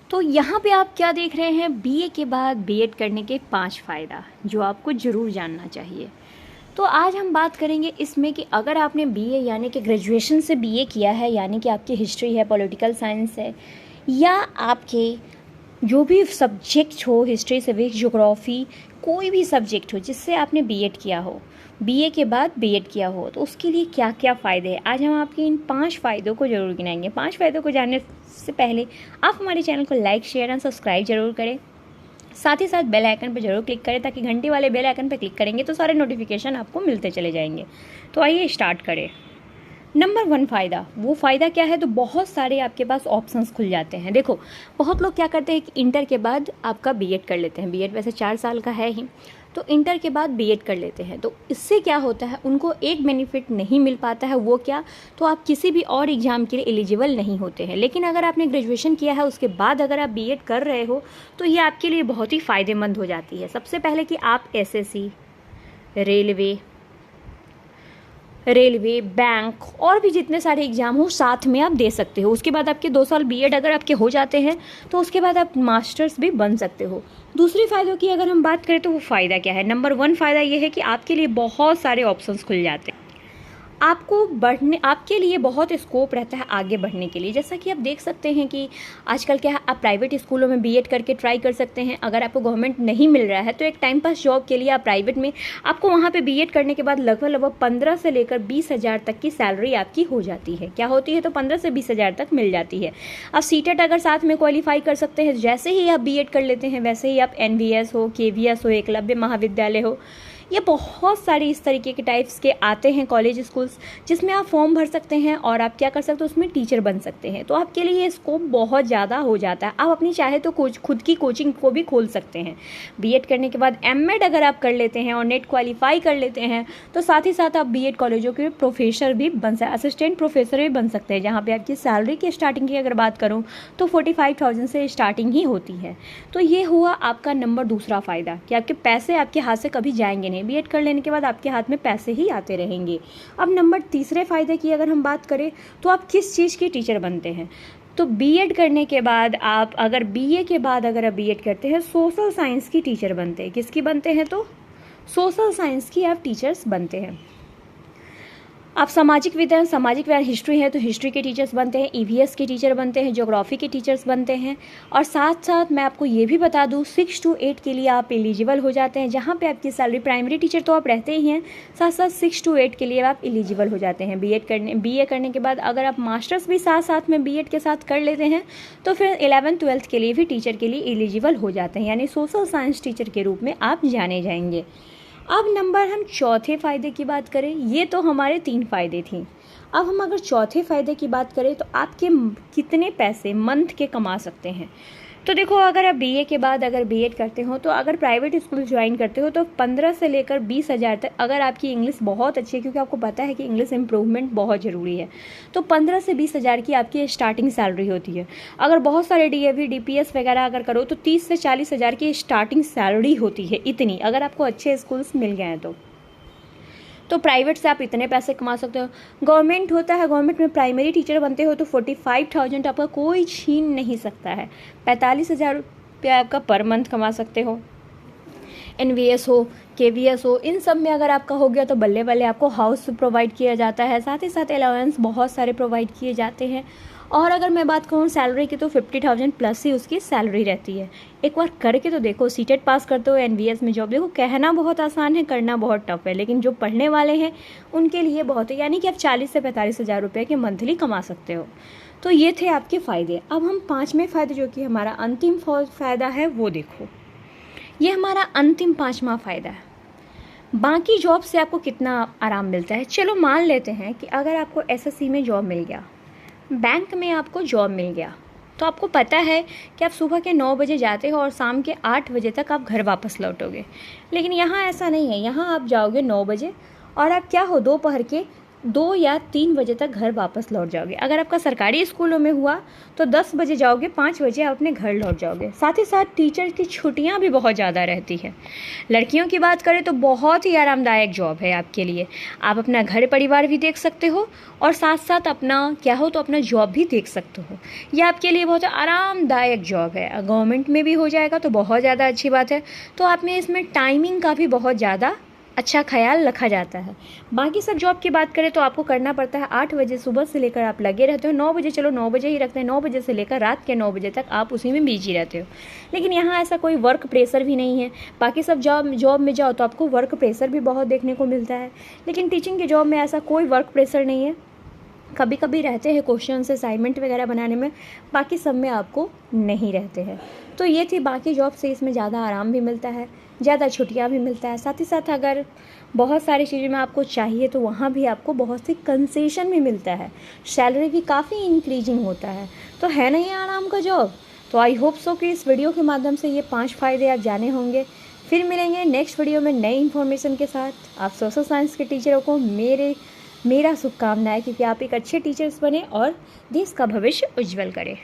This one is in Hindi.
तो यहाँ पे आप क्या देख रहे हैं, बीए के बाद बीएड करने के 5 फ़ायदा जो आपको ज़रूर जानना चाहिए। तो आज हम बात करेंगे इसमें कि अगर आपने बीए यानी कि ग्रेजुएशन से बीए किया है, यानी कि आपकी हिस्ट्री है, पॉलिटिकल साइंस है, या आपके जो भी सब्जेक्ट हो, हिस्ट्री, सिविक्स, ज्योग्राफी, कोई भी सब्जेक्ट हो जिससे आपने बीएड किया हो, बीए के बाद बीएड किया हो, तो उसके लिए क्या क्या फ़ायदे हैं, आज हम आपके इन 5 फ़ायदों को ज़रूर गिनाएंगे। 5 फ़ायदों को जानने से पहले आप हमारे चैनल को लाइक, शेयर एंड सब्सक्राइब जरूर करें। साथ ही साथ बेल आइकन पर जरूर क्लिक करें, ताकि घंटी वाले बेल आइकन पर क्लिक करेंगे तो सारे नोटिफिकेशन आपको मिलते चले जाएंगे। तो आइए स्टार्ट करें। नंबर 1 फ़ायदा, वो फ़ायदा क्या है, तो बहुत सारे आपके पास ऑप्शंस खुल जाते हैं। देखो, बहुत लोग क्या करते हैं कि इंटर के बाद आपका बीएड कर लेते हैं। बीएड वैसे 4 साल का है ही, तो इंटर के बाद बीएड कर लेते हैं। तो इससे क्या होता है, उनको एक बेनिफिट नहीं मिल पाता है। वो क्या, तो आप किसी भी और एग्ज़ाम के लिए एलिजिबल नहीं होते हैं। लेकिन अगर आपने ग्रेजुएशन किया है, उसके बाद अगर आप बीएड कर रहे हो, तो ये आपके लिए बहुत ही फ़ायदेमंद हो जाती है। सबसे पहले कि आप एसएससी, रेलवे, बैंक और भी जितने सारे एग्ज़ाम हो साथ में आप दे सकते हो। उसके बाद आपके 2 साल बीएड अगर आपके हो जाते हैं, तो उसके बाद आप मास्टर्स भी बन सकते हो। दूसरी फ़ायदों की अगर हम बात करें तो वो फ़ायदा क्या है। नंबर 1 फ़ायदा ये है कि आपके लिए बहुत सारे ऑप्शंस खुल जाते हैं। आपके लिए बहुत स्कोप रहता है आगे बढ़ने के लिए। जैसा कि आप देख सकते हैं कि आजकल क्या है, आप प्राइवेट स्कूलों में बीएड करके ट्राई कर सकते हैं। अगर आपको गवर्नमेंट नहीं मिल रहा है, तो एक टाइम पास जॉब के लिए आप प्राइवेट में, आपको वहाँ पे बीएड करने के बाद लगभग 15 से लेकर 20,000 तक की सैलरी आपकी हो जाती है। क्या होती है, तो 15 से 20,000 तक मिल जाती है। आप सीटेट अगर साथ में क्वालिफाई कर सकते हैं, जैसे ही आप बीएड कर लेते हैं, वैसे ही आप एनवीएस हो, केवीएस हो, एकलव्य महाविद्यालय हो, ये बहुत सारे इस तरीके के टाइप्स के आते हैं कॉलेज, स्कूल्स, जिसमें आप फॉर्म भर सकते हैं और आप क्या कर सकते हो, उसमें टीचर बन सकते हैं। तो आपके लिए ये स्कोप बहुत ज़्यादा हो जाता है। आप अपनी चाहे तो खुद की कोचिंग को भी खोल सकते हैं। बीएड करने के बाद एमएड अगर आप कर लेते हैं और नेट क्वालिफाई कर लेते हैं, तो साथ ही साथ आप बीएड कॉलेजों के प्रोफेसर भी बन सकते, असिस्टेंट प्रोफेसर भी बन सकते हैं, जहाँ पर आपकी सैलरी की स्टार्टिंग की अगर बात करूँ तो 45,000 से स्टार्टिंग ही होती है। तो ये हुआ आपका नंबर 2 फ़ायदा कि आपके पैसे आपके हाथ से कभी जाएंगे नहीं। बीएड कर लेने के बाद आपके हाथ में पैसे ही आते रहेंगे। अब नंबर 3 फ़ायदे की अगर हम बात करें, तो आप किस चीज़ के टीचर बनते हैं। तो बीएड करने के बाद आप अगर बीए के बाद अगर आप बीएड करते हैं, सोशल साइंस की टीचर बनते हैं। किसकी बनते हैं, तो सोशल साइंस की आप टीचर्स बनते हैं। आप सामाजिक विज्ञान हिस्ट्री है तो हिस्ट्री के टीचर्स बनते हैं, ईवीएस के टीचर बनते हैं, ज्योग्राफी के टीचर्स बनते हैं। और साथ साथ मैं आपको ये भी बता दूं, 6 to 8 के लिए आप एलिजिबल हो जाते हैं, जहां पे आपकी सैलरी, प्राइमरी टीचर तो आप रहते ही हैं, साथ साथ 6 to 8 के लिए आप एलिजिबल हो जाते हैं। बीए करने के बाद अगर आप मास्टर्स भी साथ साथ में बीएड के साथ कर लेते हैं, तो फिर 11th 12th के लिए भी टीचर के लिए एलिजिबल हो जाते हैं, यानी सोशल साइंस टीचर के रूप में आप जाने जाएंगे। अब हम चौथे फ़ायदे की बात करें, ये तो हमारे 3 फ़ायदे थी। अब हम अगर चौथे फ़ायदे की बात करें, तो आपके कितने पैसे मंथ के कमा सकते हैं। तो देखो, अगर आप बीए के बाद अगर बीएड करते हो, तो अगर प्राइवेट स्कूल ज्वाइन करते हो, तो 15 से लेकर 20,000 तक, अगर आपकी इंग्लिश बहुत अच्छी है, क्योंकि आपको पता है कि इंग्लिश इम्प्रूवमेंट बहुत ज़रूरी है, तो 15 से 20,000 की आपकी स्टार्टिंग सैलरी होती है। अगर बहुत सारे डीएवी, डीपीएस वगैरह अगर करो, तो 30 से 40,000 की स्टार्टिंग सैलरी होती है। इतनी, अगर आपको अच्छे स्कूल्स मिल गए हैं तो प्राइवेट से आप इतने पैसे कमा सकते हो। गवर्नमेंट होता है, गवर्नमेंट में प्राइमरी टीचर बनते हो, तो 45,000 आपका कोई छीन नहीं सकता है। 45,000 रुपया आपका पर मंथ कमा सकते हो। एनवीएस हो, केवीएस हो, इन सब में अगर आपका हो गया, तो बल्ले बल्ले आपको हाउस प्रोवाइड किया जाता है, साथ ही साथ अलाउंस बहुत सारे प्रोवाइड किए जाते हैं। और अगर मैं बात कहूँ सैलरी की, तो 50,000 प्लस ही उसकी सैलरी रहती है। एक बार करके तो देखो, सीटेट पास करते हो एनवीएस में जॉब। देखो, कहना बहुत आसान है, करना बहुत टफ है, लेकिन जो पढ़ने वाले हैं उनके लिए बहुत है, यानी कि आप 40 से 45,000 रुपये के मंथली कमा सकते हो। तो ये थे आपके फ़ायदे। अब हम 5वें फ़ायदे, जो कि हमारा अंतिम फ़ायदा है, वो देखो। ये हमारा अंतिम 5वां फ़ायदा है। बाकी जॉब से आपको कितना आराम मिलता है। चलो मान लेते हैं कि अगर आपको एसएससी में जॉब मिल गया, बैंक में आपको जॉब मिल गया, तो आपको पता है कि आप सुबह के 9 बजे जाते हो और शाम के 8 बजे तक आप घर वापस लौटोगे। लेकिन यहाँ ऐसा नहीं है। यहाँ आप जाओगे 9 बजे और आप क्या हो, दोपहर के 2 या 3 बजे तक घर वापस लौट जाओगे। अगर आपका सरकारी स्कूलों में हुआ तो 10 बजे जाओगे, 5 बजे आप अपने घर लौट जाओगे। साथ ही साथ टीचर की छुट्टियां भी बहुत ज़्यादा रहती है। लड़कियों की बात करें तो बहुत ही आरामदायक जॉब है आपके लिए। आप अपना घर परिवार भी देख सकते हो और साथ साथ अपना क्या हो तो अपना जॉब भी देख सकते हो। यह आपके लिए बहुत आरामदायक जॉब है। गवर्नमेंट में भी हो जाएगा तो बहुत ज़्यादा अच्छी बात है। तो आप में इसमें टाइमिंग का भी बहुत ज़्यादा अच्छा ख्याल रखा जाता है। बाकी सब जॉब की बात करें तो आपको करना पड़ता है 8 बजे सुबह से लेकर आप लगे रहते हो 9 बजे, चलो 9 बजे ही रखते हैं, 9 बजे से लेकर रात के 9 बजे तक आप उसी में बिजी रहते हो। लेकिन यहाँ ऐसा कोई वर्क प्रेशर भी नहीं है। बाकी सब जॉब में जाओ तो आपको वर्क प्रेशर भी बहुत देखने को मिलता है, लेकिन टीचिंग की जॉब में ऐसा कोई वर्क प्रेशर नहीं है। कभी कभी रहते हैं क्वेश्चन असाइनमेंट वगैरह बनाने में, बाकी सब में आपको नहीं रहते हैं। तो ये थी बाकी जॉब से इसमें ज़्यादा आराम भी मिलता है, ज़्यादा छुट्टियाँ भी मिलता है। साथ ही साथ अगर बहुत सारी चीज़ें में आपको चाहिए तो वहाँ भी आपको बहुत सी कंसेशन भी मिलता है, सैलरी भी काफ़ी इंक्रीजिंग होता है। तो है नहीं आराम का जॉब। तो आई होप सो कि इस वीडियो के माध्यम से ये 5 फ़ायदे आप जाने होंगे। फिर मिलेंगे नेक्स्ट वीडियो में नई इन्फॉर्मेशन के साथ। आप सोशल साइंस के टीचरों को मेरा शुभकामनाएं, क्योंकि आप एक अच्छे टीचर्स बने और देश का भविष्य उज्जवल करें।